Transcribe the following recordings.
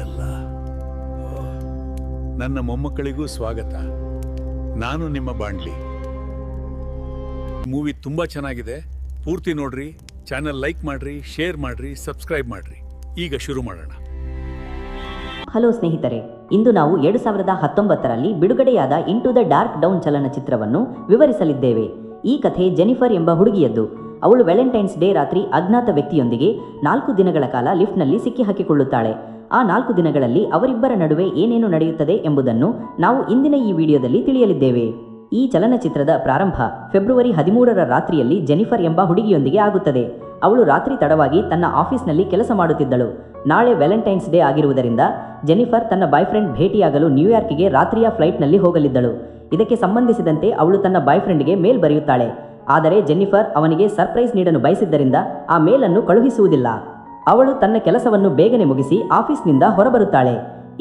ಅಲ್ಲ. ನನ್ನ ಮೊಮ್ಮಕ್ಕಳಿಗೂ ಸ್ವಾಗತ. ನಾನು ನಿಮ್ಮ ಬಾಂಡ್ಲಿ. ಮೂವಿ ತುಂಬಾ ಚೆನ್ನಾಗಿದೆ, ಪೂರ್ತಿ ನೋಡ್ರಿ. ಚಾನೆಲ್ ಲೈಕ್ ಮಾಡ್ರಿ, ಶೇರ್ ಮಾಡ್ರಿ, ಸಬ್ಸ್ಕ್ರೈಬ್ ಮಾಡ್ರಿ. ಈಗ ಶುರು ಮಾಡೋಣ. ಹಲೋ ಸ್ನೇಹಿತರೆ, ಇಂದು ನಾವು 2019ರಲ್ಲಿ ಬಿಡುಗಡೆಯಾದ ಇಂಟು ದ ಡಾರ್ಕ್ ಡೌನ್ ಚಲನಚಿತ್ರವನ್ನು ವಿವರಿಸಲಿದ್ದೇವೆ. ಈ ಕಥೆ ಜೆನಿಫರ್ ಎಂಬ ಹುಡುಗಿಯದ್ದು. ಅವಳು ವ್ಯಾಲೆಂಟೈನ್ಸ್ ಡೇ ರಾತ್ರಿ ಅಜ್ಞಾತ ವ್ಯಕ್ತಿಯೊಂದಿಗೆ 4 ದಿನಗಳ ಕಾಲ ಲಿಫ್ಟ್ನಲ್ಲಿ ಸಿಕ್ಕಿಹಾಕಿಕೊಳ್ಳುತ್ತಾಳೆ. ಆ 4 ದಿನಗಳಲ್ಲಿ ಅವರಿಬ್ಬರ ನಡುವೆ ಏನೇನು ನಡೆಯುತ್ತದೆ ಎಂಬುದನ್ನು ನಾವು ಇಂದಿನ ಈ ವಿಡಿಯೋದಲ್ಲಿ ತಿಳಿಯಲಿದ್ದೇವೆ. ಈ ಚಲನಚಿತ್ರದ ಪ್ರಾರಂಭ ಫೆಬ್ರವರಿ 13ರ ರಾತ್ರಿಯಲ್ಲಿ ಜೆನಿಫರ್ ಎಂಬ ಹುಡುಗಿಯೊಂದಿಗೆ ಆಗುತ್ತದೆ. ಅವಳು ರಾತ್ರಿ ತಡವಾಗಿ ತನ್ನ ಆಫೀಸ್ನಲ್ಲಿ ಕೆಲಸ ಮಾಡುತ್ತಿದ್ದಳು. ನಾಳೆ ವ್ಯಾಲೆಂಟೈನ್ಸ್ ಡೇ ಆಗಿರುವುದರಿಂದ ಜೆನಿಫರ್ ತನ್ನ ಬಾಯ್ ಫ್ರೆಂಡ್ ಭೇಟಿಯಾಗಲು ನ್ಯೂಯಾರ್ಕ್ಗೆ ರಾತ್ರಿಯ ಫ್ಲೈಟ್ನಲ್ಲಿ ಹೋಗಲಿದ್ದಳು. ಇದಕ್ಕೆ ಸಂಬಂಧಿಸಿದಂತೆ ಅವಳು ತನ್ನ ಬಾಯ್ ಫ್ರೆಂಡ್ಗೆ ಮೇಲ್ ಬರೆಯುತ್ತಾಳೆ. ಆದರೆ ಜೆನ್ನಿಫರ್ ಅವನಿಗೆ ಸರ್ಪ್ರೈಸ್ ನೀಡಲು ಬಯಸಿದ್ದರಿಂದ ಆ ಮೇಲನ್ನು ಕಳುಹಿಸುವುದಿಲ್ಲ. ಅವಳು ತನ್ನ ಕೆಲಸವನ್ನು ಬೇಗನೆ ಮುಗಿಸಿ ಆಫೀಸ್ನಿಂದ ಹೊರಬರುತ್ತಾಳೆ.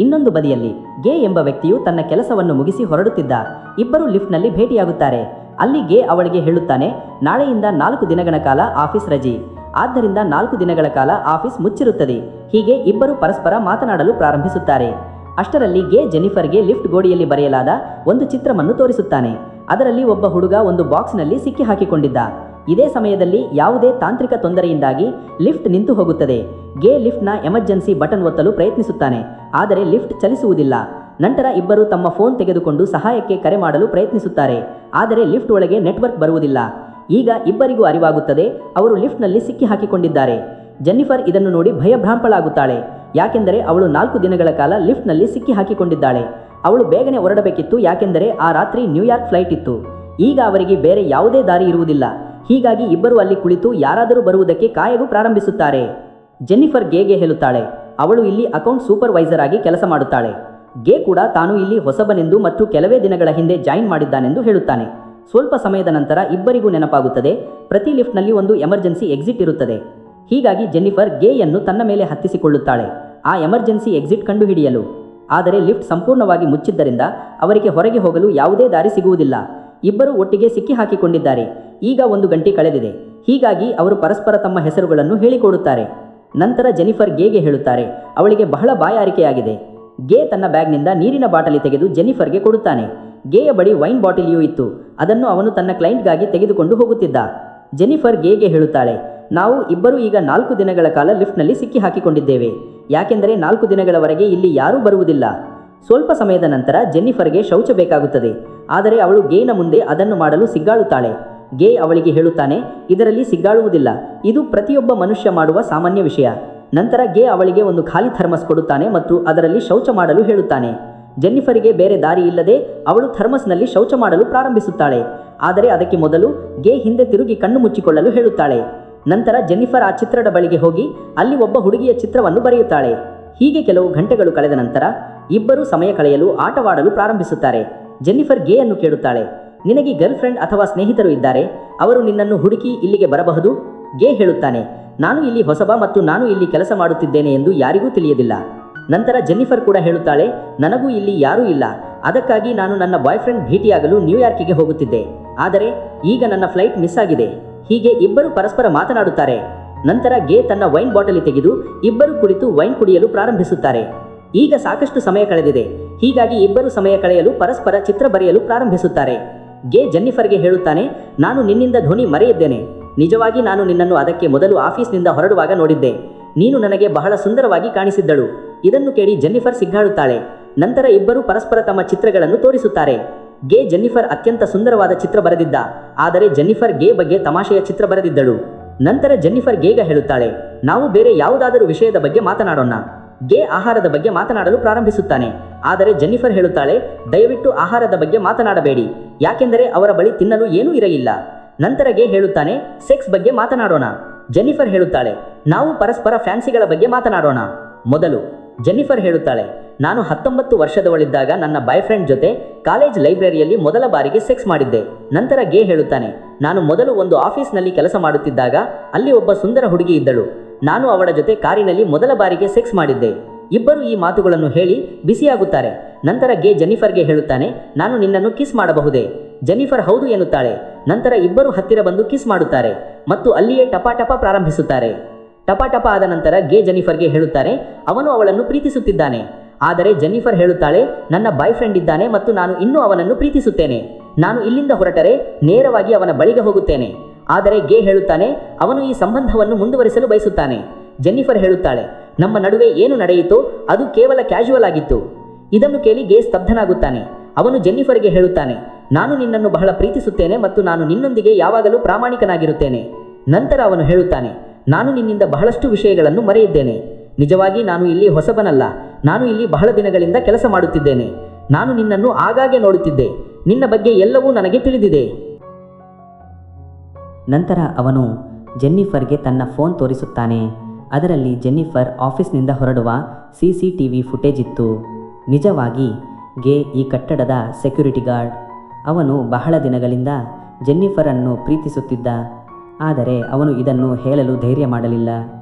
ಇನ್ನೊಂದು ಬದಿಯಲ್ಲಿ ಗೆ ಎಂಬ ವ್ಯಕ್ತಿಯು ತನ್ನ ಕೆಲಸವನ್ನು ಮುಗಿಸಿ ಹೊರಡುತ್ತಿದ್ದ. ಇಬ್ಬರು ಲಿಫ್ಟ್ನಲ್ಲಿ ಭೇಟಿಯಾಗುತ್ತಾರೆ. ಅಲ್ಲಿ ಗೆ ಅವಳಿಗೆ ಹೇಳುತ್ತಾನೆ, ನಾಳೆಯಿಂದ 4 ದಿನಗಳ ಕಾಲ ಆಫೀಸ್ ರಜೆ, ಆದ್ದರಿಂದ 4 ದಿನಗಳ ಕಾಲ ಆಫೀಸ್ ಮುಚ್ಚಿರುತ್ತದೆ. ಹೀಗೆ ಇಬ್ಬರು ಪರಸ್ಪರ ಮಾತನಾಡಲು ಪ್ರಾರಂಭಿಸುತ್ತಾರೆ. ಅಷ್ಟರಲ್ಲಿ ಗೆ ಜೆನಿಫರ್ಗೆ ಲಿಫ್ಟ್ ಗೋಡೆಯಲ್ಲಿ ಬರೆಯಲಾದ ಒಂದು ಚಿತ್ರವನ್ನು ತೋರಿಸುತ್ತಾನೆ. ಅದರಲ್ಲಿ ಒಬ್ಬ ಹುಡುಗ ಒಂದು ಬಾಕ್ಸ್ನಲ್ಲಿ ಸಿಕ್ಕಿ ಹಾಕಿಕೊಂಡಿದ್ದ. ಇದೇ ಸಮಯದಲ್ಲಿ ಯಾವುದೇ ತಾಂತ್ರಿಕ ತೊಂದರೆಯಿಂದಾಗಿ ಲಿಫ್ಟ್ ನಿಂತು ಹೋಗುತ್ತದೆ. ಗೆ ಲಿಫ್ಟ್ನ ಎಮರ್ಜೆನ್ಸಿ ಬಟನ್ ಒತ್ತಲು ಪ್ರಯತ್ನಿಸುತ್ತಾನೆ, ಆದರೆ ಲಿಫ್ಟ್ ಚಲಿಸುವುದಿಲ್ಲ. ನಂತರ ಇಬ್ಬರು ತಮ್ಮ ಫೋನ್ ತೆಗೆದುಕೊಂಡು ಸಹಾಯಕ್ಕೆ ಕರೆ ಮಾಡಲು ಪ್ರಯತ್ನಿಸುತ್ತಾರೆ, ಆದರೆ ಲಿಫ್ಟ್ ಒಳಗೆ ನೆಟ್ವರ್ಕ್ ಬರುವುದಿಲ್ಲ. ಈಗ ಇಬ್ಬರಿಗೂ ಅರಿವಾಗುತ್ತದೆ, ಅವರು ಲಿಫ್ಟ್ನಲ್ಲಿ ಸಿಕ್ಕಿ ಹಾಕಿಕೊಂಡಿದ್ದಾರೆ. ಜೆನ್ನಿಫರ್ ಇದನ್ನು ನೋಡಿ ಭಯಭ್ರಾಂತಳಾಗುತ್ತಾಳೆ, ಯಾಕೆಂದರೆ ಅವಳು 4 ದಿನಗಳ ಕಾಲ ಲಿಫ್ಟ್ನಲ್ಲಿ ಸಿಕ್ಕಿ ಹಾಕಿಕೊಂಡಿದ್ದಾಳೆ. ಅವಳು ಬೇಗನೆ ಹೊರಡಬೇಕಿತ್ತು, ಯಾಕೆಂದರೆ ಆ ರಾತ್ರಿ ನ್ಯೂಯಾರ್ಕ್ ಫ್ಲೈಟ್ ಇತ್ತು. ಈಗ ಅವರಿಗೆ ಬೇರೆ ಯಾವುದೇ ದಾರಿ ಇರುವುದಿಲ್ಲ. ಹೀಗಾಗಿ ಇಬ್ಬರು ಅಲ್ಲಿ ಕುಳಿತು ಯಾರಾದರೂ ಬರುವುದಕ್ಕೆ ಕಾಯಲು ಪ್ರಾರಂಭಿಸುತ್ತಾರೆ. ಜೆನ್ನಿಫರ್ ಗೆಗೆ ಹೇಳುತ್ತಾಳೆ, ಅವಳು ಇಲ್ಲಿ ಅಕೌಂಟ್ ಸೂಪರ್ವೈಸರ್ ಆಗಿ ಕೆಲಸ ಮಾಡುತ್ತಾಳೆ. ಗೆ ಕೂಡ ತಾನು ಇಲ್ಲಿ ಹೊಸಬನೆಂದು ಮತ್ತು ಕೆಲವೇ ದಿನಗಳ ಹಿಂದೆ ಜಾಯಿನ್ ಮಾಡಿದ್ದಾನೆಂದು ಹೇಳುತ್ತಾನೆ. ಸ್ವಲ್ಪ ಸಮಯದ ನಂತರ ಇಬ್ಬರಿಗೂ ನೆನಪಾಗುತ್ತದೆ, ಪ್ರತಿ ಲಿಫ್ಟ್ನಲ್ಲಿ ಒಂದು ಎಮರ್ಜೆನ್ಸಿ ಎಕ್ಸಿಟ್ ಇರುತ್ತದೆ. ಹೀಗಾಗಿ ಜೆನ್ನಿಫರ್ ಗೆಯನ್ನು ತನ್ನ ಮೇಲೆ ಹತ್ತಿಸಿಕೊಳ್ಳುತ್ತಾಳೆ, ಆ ಎಮರ್ಜೆನ್ಸಿ ಎಕ್ಸಿಟ್ ಕಂಡುಹಿಡಿಯಲು. ಆದರೆ ಲಿಫ್ಟ್ ಸಂಪೂರ್ಣವಾಗಿ ಮುಚ್ಚಿದ್ದರಿಂದ ಅವರಿಗೆ ಹೊರಗೆ ಹೋಗಲು ಯಾವುದೇ ದಾರಿ ಸಿಗುವುದಿಲ್ಲ. ಇಬ್ಬರು ಒಟ್ಟಿಗೆ ಸಿಕ್ಕಿ ಹಾಕಿಕೊಂಡಿದ್ದಾರೆ. ಈಗ 1 ಗಂಟೆ ಕಳೆದಿದೆ. ಹೀಗಾಗಿ ಅವರು ಪರಸ್ಪರ ತಮ್ಮ ಹೆಸರುಗಳನ್ನು ಹೇಳಿಕೊಡುತ್ತಾರೆ. ನಂತರ ಜೆನಿಫರ್ ಗೆಗೆ ಹೇಳುತ್ತಾರೆ, ಅವಳಿಗೆ ಬಹಳ ಬಾಯಾರಿಕೆಯಾಗಿದೆ. ಗೆ ತನ್ನ ಬ್ಯಾಗ್ನಿಂದ ನೀರಿನ ಬಾಟಲಿ ತೆಗೆದು ಜೆನಿಫರ್ಗೆ ಕೊಡುತ್ತಾನೆ. ಗೆಯ ಬಳಿ ವೈನ್ ಬಾಟಲಿಯೂ ಇತ್ತು, ಅದನ್ನು ಅವನು ತನ್ನ ಕ್ಲೈಂಟ್ಗಾಗಿ ತೆಗೆದುಕೊಂಡು ಹೋಗುತ್ತಿದ್ದ. ಜೆನಿಫರ್ ಗೆಗೆ ಹೇಳುತ್ತಾಳೆ, ನಾವು ಇಬ್ಬರು ಈಗ 4 ದಿನಗಳ ಕಾಲ ಲಿಫ್ಟ್ನಲ್ಲಿ ಸಿಕ್ಕಿ ಹಾಕಿಕೊಂಡಿದ್ದೇವೆ, ಯಾಕೆಂದರೆ 4 ದಿನಗಳವರೆಗೆ ಇಲ್ಲಿ ಯಾರೂ ಬರುವುದಿಲ್ಲ. ಸ್ವಲ್ಪ ಸಮಯದ ನಂತರ ಜೆನ್ನಿಫರ್ಗೆ ಶೌಚ ಬೇಕಾಗುತ್ತದೆ, ಆದರೆ ಅವಳು ಗೇನ ಮುಂದೆ ಅದನ್ನು ಮಾಡಲು ಸಿಗ್ಗಾಳುತ್ತಾಳೆ. ಗೆ ಅವಳಿಗೆ ಹೇಳುತ್ತಾನೆ, ಇದರಲ್ಲಿ ಸಿಗ್ಗಾಳುವುದಿಲ್ಲ, ಇದು ಪ್ರತಿಯೊಬ್ಬ ಮನುಷ್ಯ ಮಾಡುವ ಸಾಮಾನ್ಯ ವಿಷಯ. ನಂತರ ಗೆ ಅವಳಿಗೆ ಒಂದು ಖಾಲಿ ಥರ್ಮಸ್ ಕೊಡುತ್ತಾನೆ ಮತ್ತು ಅದರಲ್ಲಿ ಶೌಚ ಮಾಡಲು ಹೇಳುತ್ತಾನೆ. ಜೆನ್ನಿಫರಿಗೆ ಬೇರೆ ದಾರಿ ಇಲ್ಲದೆ ಅವಳು ಥರ್ಮಸ್ನಲ್ಲಿ ಶೌಚ ಮಾಡಲು ಪ್ರಾರಂಭಿಸುತ್ತಾಳೆ. ಆದರೆ ಅದಕ್ಕೆ ಮೊದಲು ಗೆ ಹಿಂದೆ ತಿರುಗಿ ಕಣ್ಣು ಮುಚ್ಚಿಕೊಳ್ಳಲು ಹೇಳುತ್ತಾಳೆ. ನಂತರ ಜೆನ್ನಿಫರ್ ಆ ಚಿತ್ರದ ಬಳಿಗೆ ಹೋಗಿ ಅಲ್ಲಿ ಒಬ್ಬ ಹುಡುಗಿಯ ಚಿತ್ರವನ್ನು ಬರೆಯುತ್ತಾಳೆ. ಹೀಗೆ ಕೆಲವು ಗಂಟೆಗಳು ಕಳೆದ ನಂತರ ಇಬ್ಬರು ಸಮಯ ಕಳೆಯಲು ಆಟವಾಡಲು ಪ್ರಾರಂಭಿಸುತ್ತಾರೆ. ಜೆನ್ನಿಫರ್ ಗೆಯನ್ನು ಕೇಳುತ್ತಾಳೆ, ನಿನಗೆ ಗರ್ಲ್ ಫ್ರೆಂಡ್ ಅಥವಾ ಸ್ನೇಹಿತರು ಇದ್ದಾರೆ, ಅವರು ನಿನ್ನನ್ನು ಹುಡುಕಿ ಇಲ್ಲಿಗೆ ಬರಬಹುದು? ಗೆ ಹೇಳುತ್ತಾನೆ, ನಾನು ಇಲ್ಲಿ ಹೊಸಬ ಮತ್ತು ನಾನು ಇಲ್ಲಿ ಕೆಲಸ ಮಾಡುತ್ತಿದ್ದೇನೆ ಎಂದು ಯಾರಿಗೂ ತಿಳಿಯದಿಲ್ಲ. ನಂತರ ಜೆನ್ನಿಫರ್ ಕೂಡ ಹೇಳುತ್ತಾಳೆ, ನನಗೂ ಇಲ್ಲಿ ಯಾರೂ ಇಲ್ಲ, ಅದಕ್ಕಾಗಿ ನಾನು ನನ್ನ ಬಾಯ್ ಫ್ರೆಂಡ್ ಭೇಟಿಯಾಗಲು ನ್ಯೂಯಾರ್ಕಿಗೆ ಹೋಗುತ್ತಿದ್ದೆ, ಆದರೆ ಈಗ ನನ್ನ ಫ್ಲೈಟ್ ಮಿಸ್ ಆಗಿದೆ. ಹೀಗೆ ಇಬ್ಬರು ಪರಸ್ಪರ ಮಾತನಾಡುತ್ತಾರೆ. ನಂತರ ಗೆ ತನ್ನ ವೈನ್ ಬಾಟಲಿ ತೆಗೆದು ಇಬ್ಬರು ಕುಳಿತು ವೈನ್ ಕುಡಿಯಲು ಪ್ರಾರಂಭಿಸುತ್ತಾರೆ. ಈಗ ಸಾಕಷ್ಟು ಸಮಯ ಕಳೆದಿದೆ, ಹೀಗಾಗಿ ಇಬ್ಬರು ಸಮಯ ಕಳೆಯಲು ಪರಸ್ಪರ ಚಿತ್ರ ಬರೆಯಲು ಪ್ರಾರಂಭಿಸುತ್ತಾರೆ. ಗೆ ಜೆನ್ನಿಫರ್ಗೆ ಹೇಳುತ್ತಾನೆ, ನಾನು ನಿನ್ನಿಂದ ಧ್ವನಿ ಮರೆಯಿದ್ದೇನೆ, ನಿಜವಾಗಿ ನಾನು ನಿನ್ನನ್ನು ಅದಕ್ಕೆ ಮೊದಲು ಆಫೀಸ್ನಿಂದ ಹೊರಡುವಾಗ ನೋಡಿದ್ದೆ, ನೀನು ನನಗೆ ಬಹಳ ಸುಂದರವಾಗಿ ಕಾಣಿಸಿದ್ದಳು. ಇದನ್ನು ಕೇಳಿ ಜೆನ್ನಿಫರ್ ಸಿಗ್ಗಾಳುತ್ತಾಳೆ. ನಂತರ ಇಬ್ಬರು ಪರಸ್ಪರ ತಮ್ಮ ಚಿತ್ರಗಳನ್ನು ತೋರಿಸುತ್ತಾರೆ. ಗೆ ಜೆನ್ನಿಫರ್ ಅತ್ಯಂತ ಸುಂದರವಾದ ಚಿತ್ರ ಬರೆದಿದ್ದ, ಆದರೆ ಜೆನ್ನಿಫರ್ ಗೆ ಬಗ್ಗೆ ತಮಾಷೆಯ ಚಿತ್ರ ಬರೆದಿದ್ದಳು. ನಂತರ ಜೆನ್ನಿಫರ್ ಗೆಗ ಹೇಳುತ್ತಾಳೆ, ನಾವು ಬೇರೆ ಯಾವುದಾದರೂ ವಿಷಯದ ಬಗ್ಗೆ ಮಾತನಾಡೋಣ. ಗೆ ಆಹಾರದ ಬಗ್ಗೆ ಮಾತನಾಡಲು ಪ್ರಾರಂಭಿಸುತ್ತಾನೆ, ಆದರೆ ಜೆನ್ನಿಫರ್ ಹೇಳುತ್ತಾಳೆ, ದಯವಿಟ್ಟು ಆಹಾರದ ಬಗ್ಗೆ ಮಾತನಾಡಬೇಡಿ, ಯಾಕೆಂದರೆ ಅವರ ಬಳಿ ತಿನ್ನಲು ಏನೂ ಇರಲಿಲ್ಲ. ನಂತರ ಗೆ ಹೇಳುತ್ತಾನೆ, ಸೆಕ್ಸ್ ಬಗ್ಗೆ ಮಾತನಾಡೋಣ. ಜೆನ್ನಿಫರ್ ಹೇಳುತ್ತಾಳೆ, ನಾವು ಪರಸ್ಪರ ಫ್ಯಾನ್ಸಿಗಳ ಬಗ್ಗೆ ಮಾತನಾಡೋಣ. ಮೊದಲು ಜೆನ್ನಿಫರ್ ಹೇಳುತ್ತಾಳೆ, ನಾನು 19 ವರ್ಷದವಳಿದ್ದಾಗ ನನ್ನ ಬಾಯ್ ಫ್ರೆಂಡ್ ಜೊತೆ ಕಾಲೇಜ್ ಲೈಬ್ರರಿಯಲ್ಲಿ ಮೊದಲ ಬಾರಿಗೆ ಸೆಕ್ಸ್ ಮಾಡಿದ್ದೆ. ನಂತರ ಗೆ ಹೇಳುತ್ತಾನೆ, ನಾನು ಮೊದಲು ಒಂದು ಆಫೀಸ್ನಲ್ಲಿ ಕೆಲಸ ಮಾಡುತ್ತಿದ್ದಾಗ ಅಲ್ಲಿ ಒಬ್ಬ ಸುಂದರ ಹುಡುಗಿ ಇದ್ದಳು, ನಾನು ಅವಳ ಜೊತೆ ಕಾರಿನಲ್ಲಿ ಮೊದಲ ಬಾರಿಗೆ ಸೆಕ್ಸ್ ಮಾಡಿದ್ದೆ. ಇಬ್ಬರು ಈ ಮಾತುಗಳನ್ನು ಹೇಳಿ ಬಿಸಿಯಾಗುತ್ತಾರೆ. ನಂತರ ಗೆ ಜೆನ್ನಿಫರ್ಗೆ ಹೇಳುತ್ತಾನೆ, ನಾನು ನಿನ್ನನ್ನು ಕಿಸ್ ಮಾಡಬಹುದೇ? ಜೆನ್ನಿಫರ್ ಹೌದು ಎನ್ನುತ್ತಾಳೆ. ನಂತರ ಇಬ್ಬರು ಹತ್ತಿರ ಬಂದು ಕಿಸ್ ಮಾಡುತ್ತಾರೆ ಮತ್ತು ಅಲ್ಲಿಯೇ ಟಪಾಟಪ ಪ್ರಾರಂಭಿಸುತ್ತಾರೆ. ಟಪ ಆದ ನಂತರ ಗೆ ಜೆನ್ನಿಫರ್ಗೆ ಹೇಳುತ್ತಾರೆ ಅವನು ಅವಳನ್ನು ಪ್ರೀತಿಸುತ್ತಿದ್ದಾನೆ. ಆದರೆ ಜೆನ್ನಿಫರ್ ಹೇಳುತ್ತಾಳೆ ನನ್ನ ಬಾಯ್ ಫ್ರೆಂಡ್ ಇದ್ದಾನೆ ಮತ್ತು ನಾನು ಇನ್ನೂ ಅವನನ್ನು ಪ್ರೀತಿಸುತ್ತೇನೆ. ನಾನು ಇಲ್ಲಿಂದ ಹೊರಟರೆ ನೇರವಾಗಿ ಅವನ ಬಳಿಗೆ ಹೋಗುತ್ತೇನೆ. ಆದರೆ ಗೆ ಹೇಳುತ್ತಾನೆ ಅವನು ಈ ಸಂಬಂಧವನ್ನು ಮುಂದುವರಿಸಲು ಬಯಸುತ್ತಾನೆ. ಜೆನ್ನಿಫರ್ ಹೇಳುತ್ತಾಳೆ ನಮ್ಮ ನಡುವೆ ಏನು ನಡೆಯಿತೋ ಅದು ಕೇವಲ ಕ್ಯಾಶುವಲ್ ಆಗಿತ್ತು. ಇದನ್ನು ಕೇಳಿ ಗೆ ಸ್ತಬ್ಧನಾಗುತ್ತಾನೆ. ಅವನು ಜೆನ್ನಿಫರ್ಗೆ ಹೇಳುತ್ತಾನೆ ನಾನು ನಿನ್ನನ್ನು ಬಹಳ ಪ್ರೀತಿಸುತ್ತೇನೆ ಮತ್ತು ನಾನು ನಿನ್ನೊಂದಿಗೆ ಯಾವಾಗಲೂ ಪ್ರಾಮಾಣಿಕನಾಗಿರುತ್ತೇನೆ. ನಂತರ ಅವನು ಹೇಳುತ್ತಾನೆ ನಾನು ನಿನ್ನಿಂದ ಬಹಳಷ್ಟು ವಿಷಯಗಳನ್ನು ಮರೆಯಿದ್ದೇನೆ. ನಿಜವಾಗಿ ನಾನು ಇಲ್ಲಿ ಹೊಸಬನಲ್ಲ. ನಾನು ಇಲ್ಲಿ ಬಹಳ ದಿನಗಳಿಂದ ಕೆಲಸ ಮಾಡುತ್ತಿದ್ದೇನೆ. ನಾನು ನಿನ್ನನ್ನು ಆಗಾಗ್ಗೆ ನೋಡುತ್ತಿದ್ದೆ. ನಿನ್ನ ಬಗ್ಗೆ ಎಲ್ಲವೂ ನನಗೆ ತಿಳಿದಿದೆ. ನಂತರ ಅವನು ಜೆನ್ನಿಫರ್ಗೆ ತನ್ನ ಫೋನ್ ತೋರಿಸುತ್ತಾನೆ. ಅದರಲ್ಲಿ ಜೆನ್ನಿಫರ್ ಆಫೀಸ್ನಿಂದ ಹೊರಡುವ CCTV ಫುಟೇಜ್ ಇತ್ತು. ನಿಜವಾಗಿ ಗೆ ಈ ಕಟ್ಟಡದ ಸೆಕ್ಯೂರಿಟಿ ಗಾರ್ಡ್. ಅವನು ಬಹಳ ದಿನಗಳಿಂದ ಜೆನ್ನಿಫರನ್ನು ಪ್ರೀತಿಸುತ್ತಿದ್ದ. ಆದರೆ ಅವನು ಇದನ್ನು ಹೇಳಲು ಧೈರ್ಯ ಮಾಡಲಿಲ್ಲ.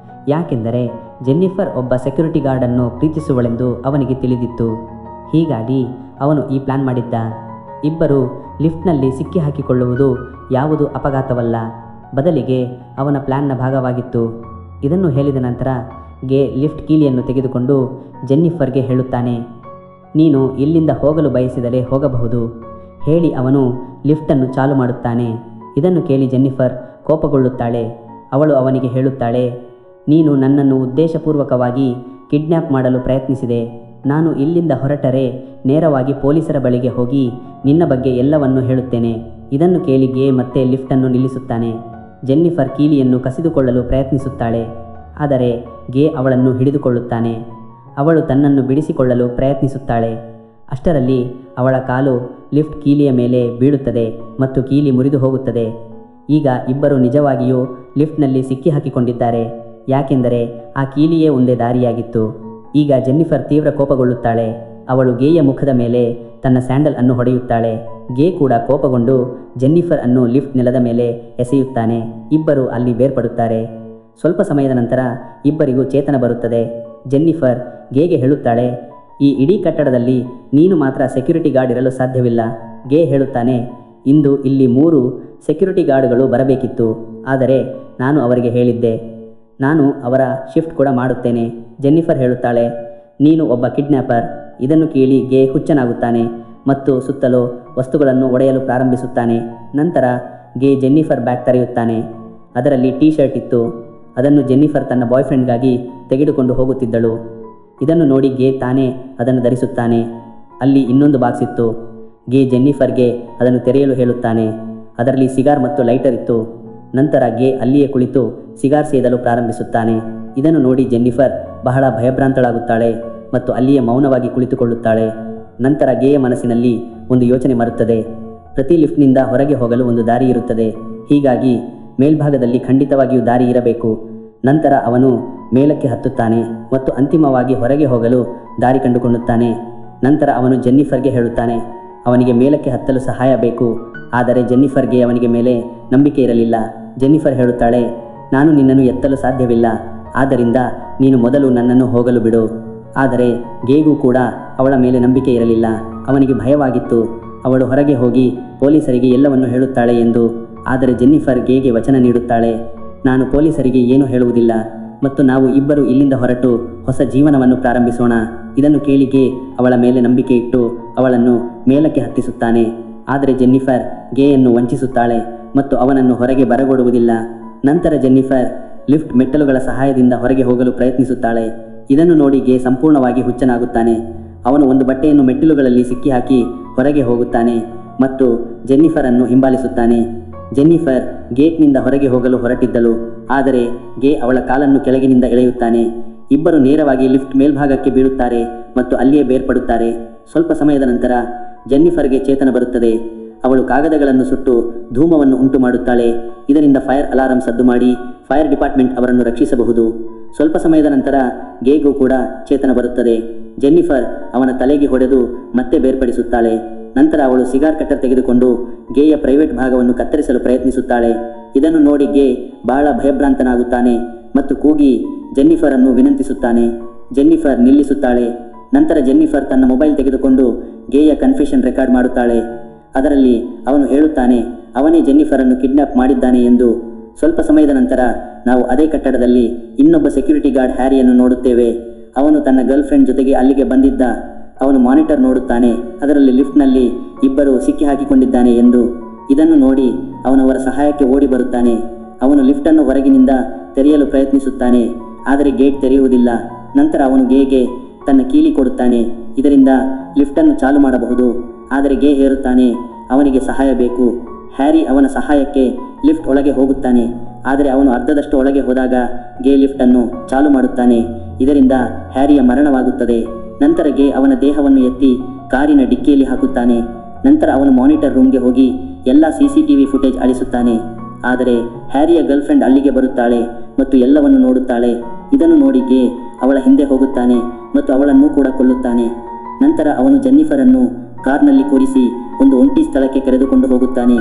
ಯಾಕೆಂದರೆ ಜೆನ್ನಿಫರ್ ಒಬ್ಬ ಸೆಕ್ಯೂರಿಟಿ ಗಾರ್ಡನ್ನು ಪ್ರೀತಿಸುವಳೆಂದು ಅವನಿಗೆ ತಿಳಿದಿತ್ತು. ಹೀಗಾಗಿ ಅವನು ಈ ಪ್ಲಾನ್ ಮಾಡಿದ್ದ. ಇಬ್ಬರು ಲಿಫ್ಟ್ನಲ್ಲಿ ಸಿಕ್ಕಿ ಹಾಕಿಕೊಳ್ಳುವುದು ಯಾವುದು ಅಪಘಾತವಲ್ಲ, ಬದಲಿಗೆ ಅವನ ಪ್ಲಾನ್ನ ಭಾಗವಾಗಿತ್ತು. ಇದನ್ನು ಹೇಳಿದ ನಂತರ ಗೆ ಲಿಫ್ಟ್ ಕೀಲಿಯನ್ನು ತೆಗೆದುಕೊಂಡು ಜೆನ್ನಿಫರ್ಗೆ ಹೇಳುತ್ತಾನೆ ನೀನು ಇಲ್ಲಿಂದ ಹೋಗಲು ಬಯಸಿದರೆ ಹೋಗಬಹುದು ಹೇಳಿ ಅವನು ಲಿಫ್ಟನ್ನು ಚಾಲು ಮಾಡುತ್ತಾನೆ. ಇದನ್ನು ಕೇಳಿ ಜೆನ್ನಿಫರ್ ಕೋಪಗೊಳ್ಳುತ್ತಾಳೆ. ಅವಳು ಅವನಿಗೆ ಹೇಳುತ್ತಾಳೆ ನೀನು ನನ್ನನ್ನು ಉದ್ದೇಶಪೂರ್ವಕವಾಗಿ ಕಿಡ್ನ್ಯಾಪ್ ಮಾಡಲು ಪ್ರಯತ್ನಿಸಿದೆ. ನಾನು ಇಲ್ಲಿಂದ ಹೊರಟರೆ ನೇರವಾಗಿ ಪೊಲೀಸರ ಬಳಿಗೆ ಹೋಗಿ ನಿನ್ನ ಬಗ್ಗೆ ಎಲ್ಲವನ್ನೂ ಹೇಳುತ್ತೇನೆ. ಇದನ್ನು ಕೇಳಿ ಗೆ ಮತ್ತೆ ಲಿಫ್ಟನ್ನು ನಿಲ್ಲಿಸುತ್ತಾನೆ. ಜೆನ್ನಿಫರ್ ಕೀಲಿಯನ್ನು ಕಸಿದುಕೊಳ್ಳಲು ಪ್ರಯತ್ನಿಸುತ್ತಾಳೆ. ಆದರೆ ಗೆ ಅವಳನ್ನು ಹಿಡಿದುಕೊಳ್ಳುತ್ತಾನೆ. ಅವಳು ತನ್ನನ್ನು ಬಿಡಿಸಿಕೊಳ್ಳಲು ಪ್ರಯತ್ನಿಸುತ್ತಾಳೆ. ಅಷ್ಟರಲ್ಲಿ ಅವಳ ಕಾಲು ಲಿಫ್ಟ್ ಕೀಲಿಯ ಮೇಲೆ ಬೀಳುತ್ತದೆ ಮತ್ತು ಕೀಲಿ ಮುರಿದು ಹೋಗುತ್ತದೆ. ಈಗ ಇಬ್ಬರು ನಿಜವಾಗಿಯೂ ಲಿಫ್ಟ್ನಲ್ಲಿ ಸಿಕ್ಕಿ ಹಾಕಿಕೊಂಡಿದ್ದಾರೆ. ಯಾಕೆಂದರೆ ಆ ಕೀಲಿಯೇ ಒಂದೇ ದಾರಿಯಾಗಿತ್ತು. ಈಗ ಜೆನ್ನಿಫರ್ ತೀವ್ರ ಕೋಪಗೊಳ್ಳುತ್ತಾಳೆ. ಅವಳು ಗೇಯ ಮುಖದ ಮೇಲೆ ತನ್ನ ಸ್ಯಾಂಡಲ್ ಅನ್ನು ಹೊಡೆಯುತ್ತಾಳೆ. ಗೆ ಕೂಡ ಕೋಪಗೊಂಡು ಜೆನ್ನಿಫರ್ ಅನ್ನು ಲಿಫ್ಟ್ ನೆಲದ ಮೇಲೆ ಎಸೆಯುತ್ತಾನೆ. ಇಬ್ಬರು ಅಲ್ಲಿ ಬೇರ್ಪಡುತ್ತಾರೆ. ಸ್ವಲ್ಪ ಸಮಯದ ನಂತರ ಇಬ್ಬರಿಗೂ ಚೇತನ ಬರುತ್ತದೆ. ಜೆನ್ನಿಫರ್ ಗೆಗೆ ಹೇಳುತ್ತಾಳೆ ಈ ಇಡೀ ಕಟ್ಟಡದಲ್ಲಿ ನೀನು ಮಾತ್ರ ಸೆಕ್ಯೂರಿಟಿ ಗಾರ್ಡ್ ಇರಲು ಸಾಧ್ಯವಿಲ್ಲ. ಗೆ ಹೇಳುತ್ತಾನೆ ಇಂದು ಇಲ್ಲಿ 3 ಸೆಕ್ಯೂರಿಟಿ ಗಾರ್ಡ್ಗಳು ಬರಬೇಕಿತ್ತು. ಆದರೆ ನಾನು ಅವರಿಗೆ ಹೇಳಿದ್ದೆ ನಾನು ಅವರ ಶಿಫ್ಟ್ ಕೂಡ ಮಾಡುತ್ತೇನೆ. ಜೆನ್ನಿಫರ್ ಹೇಳುತ್ತಾಳೆ ನೀನು ಒಬ್ಬ ಕಿಡ್ನ್ಯಾಪರ್. ಇದನ್ನು ಕೇಳಿ ಗೆ ಹುಚ್ಚನಾಗುತ್ತಾನೆ ಮತ್ತು ಸುತ್ತಲೂ ವಸ್ತುಗಳನ್ನು ಒಡೆಯಲು ಪ್ರಾರಂಭಿಸುತ್ತಾನೆ. ನಂತರ ಗೆ ಜೆನ್ನಿಫರ್ ಬ್ಯಾಗ್ ತೆರೆಯುತ್ತಾನೆ. ಅದರಲ್ಲಿ ಟೀ ಶರ್ಟ್ ಇತ್ತು. ಅದನ್ನು ಜೆನ್ನಿಫರ್ ತನ್ನ ಬಾಯ್ ಫ್ರೆಂಡ್ಗಾಗಿ ತೆಗೆದುಕೊಂಡು ಹೋಗುತ್ತಿದ್ದಳು. ಇದನ್ನು ನೋಡಿ ಗೆ ತಾನೇ ಅದನ್ನು ಧರಿಸುತ್ತಾನೆ. ಅಲ್ಲಿ ಇನ್ನೊಂದು ಬಾಕ್ಸ್ ಇತ್ತು. ಗೆ ಜೆನ್ನಿಫರ್ಗೆ ಅದನ್ನು ತೆರೆಯಲು ಹೇಳುತ್ತಾನೆ. ಅದರಲ್ಲಿ ಸಿಗಾರ್ ಮತ್ತು ಲೈಟರ್ ಇತ್ತು. ನಂತರ ಗೆ ಅಲ್ಲಿಯೇ ಕುಳಿತು ಸಿಗಾರ್ ಸೇದಲು ಪ್ರಾರಂಭಿಸುತ್ತಾನೆ. ಇದನ್ನು ನೋಡಿ ಜೆನ್ನಿಫರ್ ಬಹಳ ಭಯಭ್ರಾಂತಳಾಗುತ್ತಾಳೆ ಮತ್ತು ಅಲ್ಲಿಯೇ ಮೌನವಾಗಿ ಕುಳಿತುಕೊಳ್ಳುತ್ತಾಳೆ. ನಂತರ ಗೆಯ ಮನಸ್ಸಿನಲ್ಲಿ ಒಂದು ಯೋಚನೆ ಬರುತ್ತದೆ. ಪ್ರತಿ ಲಿಫ್ಟ್ನಿಂದ ಹೊರಗೆ ಹೋಗಲು ಒಂದು ದಾರಿ ಇರುತ್ತದೆ. ಹೀಗಾಗಿ ಮೇಲ್ಭಾಗದಲ್ಲಿ ಖಂಡಿತವಾಗಿಯೂ ದಾರಿ ಇರಬೇಕು. ನಂತರ ಅವನು ಮೇಲಕ್ಕೆ ಹತ್ತುತ್ತಾನೆ ಮತ್ತು ಅಂತಿಮವಾಗಿ ಹೊರಗೆ ಹೋಗಲು ದಾರಿ ಕಂಡುಕೊಳ್ಳುತ್ತಾನೆ. ನಂತರ ಅವನು ಜೆನ್ನಿಫರ್ಗೆ ಹೇಳುತ್ತಾನೆ ಅವನಿಗೆ ಮೇಲಕ್ಕೆ ಹತ್ತಲು ಸಹಾಯ ಬೇಕು. ಆದರೆ ಜೆನ್ನಿಫರ್ಗೆ ಅವನಿಗೆ ಮೇಲೆ ನಂಬಿಕೆ ಇರಲಿಲ್ಲ. ಜೆನ್ನಿಫರ್ ಹೇಳುತ್ತಾಳೆ ನಾನು ನಿನ್ನನ್ನು ಎತ್ತಲು ಸಾಧ್ಯವಿಲ್ಲ. ಆದ್ದರಿಂದ ನೀನು ಮೊದಲು ನನ್ನನ್ನು ಹೋಗಲು ಬಿಡು. ಆದರೆ ಗೇಗೂ ಕೂಡ ಅವಳ ಮೇಲೆ ನಂಬಿಕೆ ಇರಲಿಲ್ಲ. ಅವನಿಗೆ ಭಯವಾಗಿತ್ತು ಅವಳು ಹೊರಗೆ ಹೋಗಿ ಪೊಲೀಸರಿಗೆ ಎಲ್ಲವನ್ನು ಹೇಳುತ್ತಾಳೆ ಎಂದು. ಆದರೆ ಜೆನ್ನಿಫರ್ ಗೆಗೆ ವಚನ ನೀಡುತ್ತಾಳೆ ನಾನು ಪೊಲೀಸರಿಗೆ ಏನೂ ಹೇಳುವುದಿಲ್ಲ ಮತ್ತು ನಾವು ಇಬ್ಬರು ಇಲ್ಲಿಂದ ಹೊರಟು ಹೊಸ ಜೀವನವನ್ನು ಪ್ರಾರಂಭಿಸೋಣ. ಇದನ್ನು ಕೇಳಿ ಗೆ ಅವಳ ಮೇಲೆ ನಂಬಿಕೆ ಇಟ್ಟು ಅವಳನ್ನು ಮೇಲಕ್ಕೆ ಹತ್ತಿಸುತ್ತಾನೆ. ಆದರೆ ಜೆನ್ನಿಫರ್ ಗೆಯನ್ನು ವಂಚಿಸುತ್ತಾಳೆ ಮತ್ತು ಅವನನ್ನು ಹೊರಗೆ ಬರಗೊಡುವುದಿಲ್ಲ. ನಂತರ ಜೆನ್ನಿಫರ್ ಲಿಫ್ಟ್ ಮೆಟ್ಟಲುಗಳ ಸಹಾಯದಿಂದ ಹೊರಗೆ ಹೋಗಲು ಪ್ರಯತ್ನಿಸುತ್ತಾಳೆ. ಇದನ್ನು ನೋಡಿ ಗೆ ಸಂಪೂರ್ಣವಾಗಿ ಹುಚ್ಚನಾಗುತ್ತಾನೆ. ಅವನು ಒಂದು ಬಟ್ಟೆಯನ್ನು ಮೆಟ್ಟಿಲುಗಳಲ್ಲಿ ಸಿಕ್ಕಿ ಹಾಕಿ ಹೊರಗೆ ಹೋಗುತ್ತಾನೆ ಮತ್ತು ಜೆನ್ನಿಫರ್ ಅನ್ನು ಹಿಂಬಾಲಿಸುತ್ತಾನೆ. ಜೆನ್ನಿಫರ್ ಗೇಟ್ನಿಂದ ಹೊರಗೆ ಹೋಗಲು ಹೊರಟಿದ್ದಳು. ಆದರೆ ಗೆ ಅವಳ ಕಾಲನ್ನು ಕೆಳಗಿನಿಂದ ಎಳೆಯುತ್ತಾನೆ. ಇಬ್ಬರು ನೇರವಾಗಿ ಲಿಫ್ಟ್ ಮೇಲ್ಭಾಗಕ್ಕೆ ಬೀಳುತ್ತಾರೆ ಮತ್ತು ಅಲ್ಲಿಯೇ ಬೇರ್ಪಡುತ್ತಾರೆ. ಸ್ವಲ್ಪ ಸಮಯದ ನಂತರ ಜೆನ್ನಿಫರ್ಗೆ ಚೇತನ ಬರುತ್ತದೆ. ಅವಳು ಕಾಗದಗಳನ್ನು ಸುಟ್ಟು ಧೂಮವನ್ನು ಉಂಟು ಮಾಡುತ್ತಾಳೆ. ಇದರಿಂದ ಫೈರ್ ಅಲಾರಂ ಸದ್ದು ಮಾಡಿ ಫೈರ್ ಡಿಪಾರ್ಟ್ಮೆಂಟ್ ಅವರನ್ನು ರಕ್ಷಿಸಬಹುದು. ಸ್ವಲ್ಪ ಸಮಯದ ನಂತರ ಗೇಗೂ ಕೂಡ ಚೇತನ ಬರುತ್ತದೆ. ಜೆನ್ನಿಫರ್ ಅವನ ತಲೆಗೆ ಹೊಡೆದು ಮತ್ತೆ ಬೇರ್ಪಡಿಸುತ್ತಾಳೆ. ನಂತರ ಅವಳು ಸಿಗಾರ್ ಕಟ್ಟರ್ ತೆಗೆದುಕೊಂಡು ಗೆಯ ಪ್ರೈವೇಟ್ ಭಾಗವನ್ನು ಕತ್ತರಿಸಲು ಪ್ರಯತ್ನಿಸುತ್ತಾಳೆ. ಇದನ್ನು ನೋಡಿ ಗೆ ಬಹಳ ಭಯಭ್ರಾಂತನಾಗುತ್ತಾನೆ ಮತ್ತು ಕೂಗಿ ಜೆನ್ನಿಫರ್ ಅನ್ನು ವಿನಂತಿಸುತ್ತಾನೆ. ಜೆನ್ನಿಫರ್ ನಿಲ್ಲಿಸುತ್ತಾಳೆ. ನಂತರ ಜೆನ್ನಿಫರ್ ತನ್ನ ಮೊಬೈಲ್ ತೆಗೆದುಕೊಂಡು ಗೆಯ ಕನ್ಫೆಷನ್ ರೆಕಾರ್ಡ್ ಮಾಡುತ್ತಾಳೆ. ಅದರಲ್ಲಿ ಅವನು ಹೇಳುತ್ತಾನೆ ಅವನೇ ಜೆನ್ನಿಫರ್ ಅನ್ನು ಕಿಡ್ನಾಪ್ ಮಾಡಿದ್ದಾನೆ ಎಂದು. ಸ್ವಲ್ಪ ಸಮಯದ ನಂತರ ನಾವು ಅದೇ ಕಟ್ಟಡದಲ್ಲಿ ಇನ್ನೊಬ್ಬ ಸೆಕ್ಯೂರಿಟಿ ಗಾರ್ಡ್ ಹ್ಯಾರಿಯನ್ನು ನೋಡುತ್ತೇವೆ. ಅವನು ತನ್ನ ಗರ್ಲ್ ಫ್ರೆಂಡ್ ಜೊತೆಗೆ ಅಲ್ಲಿಗೆ ಬಂದಿದ್ದ. ಅವನು ಮಾನಿಟರ್ ನೋಡುತ್ತಾನೆ, ಅದರಲ್ಲಿ ಲಿಫ್ಟ್ನಲ್ಲಿ ಇಬ್ಬರು ಸಿಕ್ಕಿ ಹಾಕಿಕೊಂಡಿದ್ದಾನೆ ಎಂದು. ಇದನ್ನು ನೋಡಿ ಅವನವರ ಸಹಾಯಕ್ಕೆ ಓಡಿ ಬರುತ್ತಾನೆ. ಅವನು ಲಿಫ್ಟನ್ನು ಹೊರಗಿನಿಂದ ತೆರೆಯಲು ಪ್ರಯತ್ನಿಸುತ್ತಾನೆ, ಆದರೆ ಗೇಟ್ ತೆರೆಯುವುದಿಲ್ಲ. ನಂತರ ಅವನು ಗೇಗೆ ತನ್ನ ಕೀಲಿ ಕೊಡುತ್ತಾನೆ, ಇದರಿಂದ ಲಿಫ್ಟನ್ನು ಚಾಲು ಮಾಡಬಹುದು. ಆದರೆ ಗೇ ಹೇರುತ್ತಾನೆ, ಅವನಿಗೆ ಸಹಾಯ ಬೇಕು. ಹ್ಯಾರಿ ಅವನ ಸಹಾಯಕ್ಕೆ ಲಿಫ್ಟ್ ಒಳಗೆ ಹೋಗುತ್ತಾನೆ, ಆದರೆ ಅವನು ಅರ್ಧದಷ್ಟು ಒಳಗೆ ಹೋದಾಗ ಗೇ ಲಿಫ್ಟನ್ನು ಚಾಲು ಮಾಡುತ್ತಾನೆ. ಇದರಿಂದ ಹ್ಯಾರಿಯ ಮರಣವಾಗುತ್ತದೆ. ನಂತರ ಗೇ ಅವನ ದೇಹವನ್ನು ಎತ್ತಿ ಕಾರಿನ ಡಿಕ್ಕಿಯಲ್ಲಿ ಹಾಕುತ್ತಾನೆ. ನಂತರ ಅವನು ಮಾನಿಟರ್ ರೂಮ್ಗೆ ಹೋಗಿ ಎಲ್ಲ CCTV ಫುಟೇಜ್ ಅಳಿಸುತ್ತಾನೆ. ಆದರೆ ಹ್ಯಾರಿಯ ಗರ್ಲ್ ಫ್ರೆಂಡ್ ಅಲ್ಲಿಗೆ ಬರುತ್ತಾಳೆ ಮತ್ತು ಎಲ್ಲವನ್ನು ನೋಡುತ್ತಾಳೆ. ಇದನ್ನು ನೋಡಿ ಗೇ ಅವಳ ಹಿಂದೆ ಹೋಗುತ್ತಾನೆ ಮತ್ತು ಅವಳನ್ನೂ ಕೂಡ ಕೊಲ್ಲುತ್ತಾನೆ. ನಂತರ ಅವನು ಜೆನ್ನಿಫರನ್ನು ಕಾರ್ನಲ್ಲಿ ಕೂರಿಸಿ ಒಂದು ಒಂಟಿ ಸ್ಥಳಕ್ಕೆ ಕರೆದುಕೊಂಡು ಹೋಗುತ್ತಾನೆ.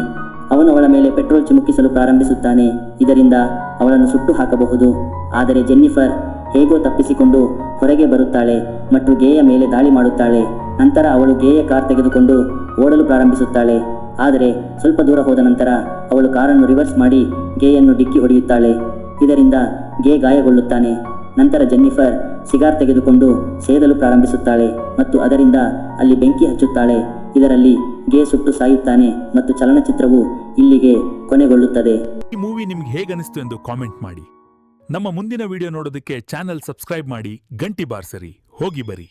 ಅವನು ಅವಳ ಮೇಲೆ ಪೆಟ್ರೋಲ್ ಚಿಮುಕಿಸಲು ಪ್ರಾರಂಭಿಸುತ್ತಾನೆ, ಇದರಿಂದ ಅವಳನ್ನು ಸುಟ್ಟು ಹಾಕಬಹುದು. ಆದರೆ ಜೆನ್ನಿಫರ್ ಹೇಗೋ ತಪ್ಪಿಸಿಕೊಂಡು ಹೊರಗೆ ಬರುತ್ತಾಳೆ ಮತ್ತು ಗೇಯ ಮೇಲೆ ದಾಳಿ ಮಾಡುತ್ತಾಳೆ. ನಂತರ ಅವಳು ಗೇಯ ಕಾರ್ ತೆಗೆದುಕೊಂಡು ಓಡಲು ಪ್ರಾರಂಭಿಸುತ್ತಾಳೆ. ಆದರೆ ಸ್ವಲ್ಪ ದೂರ ಹೋದ ನಂತರ ಅವಳು ಕಾರನ್ನು ರಿವರ್ಸ್ ಮಾಡಿ ಗೇಯನ್ನು ಡಿಕ್ಕಿ ಹೊಡೆಯುತ್ತಾಳೆ. ಇದರಿಂದ ಗೇ ಗಾಯಗೊಳ್ಳುತ್ತಾನೆ. ನಂತರ ಜೆನ್ನಿಫರ್ ಸಿಗಾರ್ ತೆಗೆದುಕೊಂಡು ಸೇದಲು ಪ್ರಾರಂಭಿಸುತ್ತಾಳೆ ಮತ್ತು ಅದರಿಂದ ಅಲ್ಲಿ ಬೆಂಕಿ ಹಚ್ಚುತ್ತಾಳೆ. ಇದರಲ್ಲಿ ಗೇ ಸುಟ್ಟು ಸಾಯುತ್ತಾನೆ ಮತ್ತು ಚಲನಚಿತ್ರವು ಇಲ್ಲಿಗೆ ಕೊನೆಗೊಳ್ಳುತ್ತದೆ. ಈ ಮೂವಿ ನಿಮ್ಗೆ ಹೇಗನಿಸ್ತು ಎಂದು ಕಾಮೆಂಟ್ ಮಾಡಿ. ನಮ್ಮ ಮುಂದಿನ ವಿಡಿಯೋ ನೋಡೋದಕ್ಕೆ ಚಾನೆಲ್ ಸಬ್ಸ್ಕ್ರೈಬ್ ಮಾಡಿ, ಗಂಟಿ ಬಾರ್ಸರಿ. ಹೋಗಿ ಬರಿ.